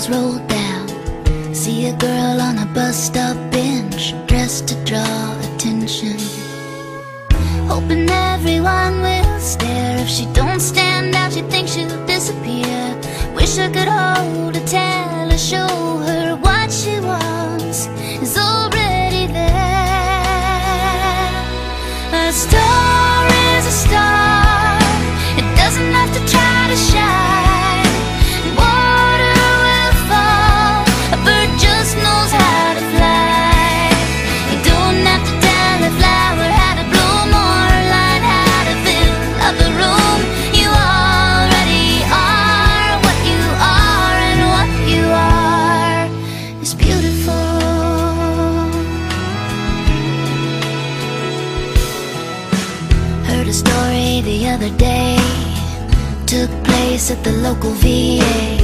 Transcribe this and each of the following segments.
windows rolled down, see a girl on a bus stop bench, dressed to draw attention, hoping everyone will stare. If she don't stand out, she thinks she'll disappear. Wish I could hold her, tell her, show her what she wants is already there. A star is a star, it doesn't have to try to shine. Water will fall, a bird just knows how to fly. You don't have to tell a flower how to bloom or a light how to fill up a room. You already are what you are, and what you are is beautiful. Heard a story the other day, took place at the local VA.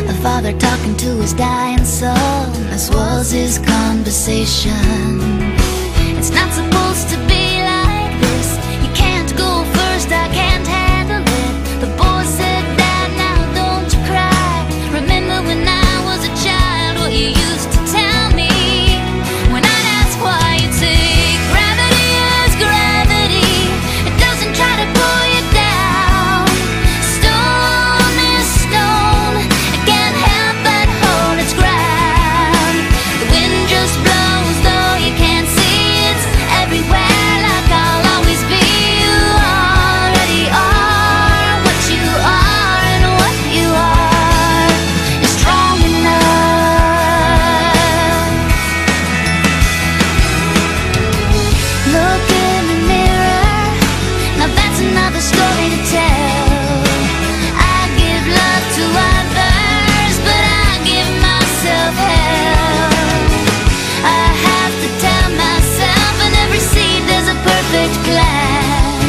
A father talking to his dying son, this was his conversation. It's not supposed to be like this. You can't go first, I can't handle it. The boy said, Dad, now don't you cry. Remember when I was a child, what you used to tell me? When I'd ask why, you'd say, gravity is gravity, it doesn't try to pull you down. Stone is stone, it can't help but hold its ground. The wind just blows though you can't see, it's everywhere like I'll always be. You already are what you are, and what you are is strong enough. Look in the mirror, now that's another story to tell. I give love to others, but I give myself hell. I have to tell myself in every seed there's a perfect plan.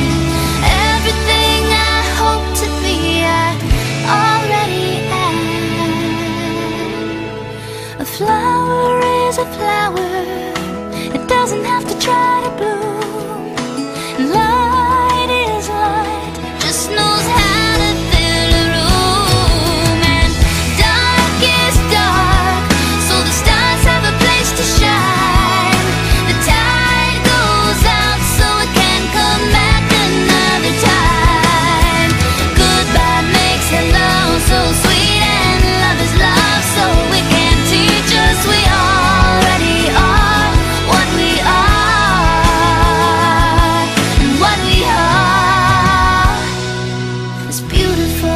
Everything I hope to be, I already am. A flower is a flower, it doesn't have to try to bloom. Light is light, just knows how to fill a room. And dark is dark, so the stars have a place to shine. The tide goes out so it can come back another time. Goodbye makes hello so sweet, and love is love, so it can teach us we already are what we are, and what we are is beautiful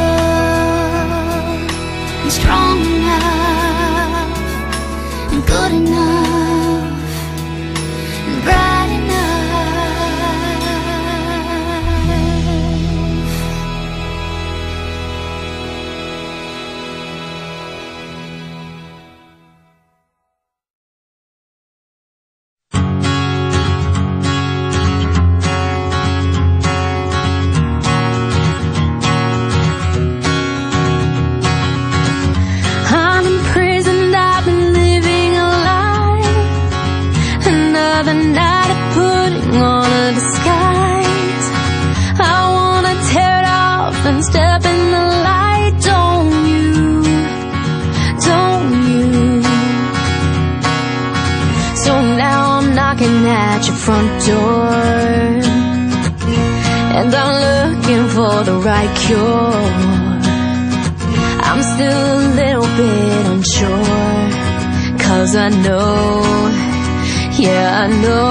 and strong enough and good enough and bright enough. I'm imprisoned, I've been living a lie. Another night of putting on a disguise. I wanna tear it off and step in the light. Don't you, don't you? So now I'm knocking at your front door, and I'm looking for the right cure. I'm still a little bit unsure, 'cause I know, yeah I know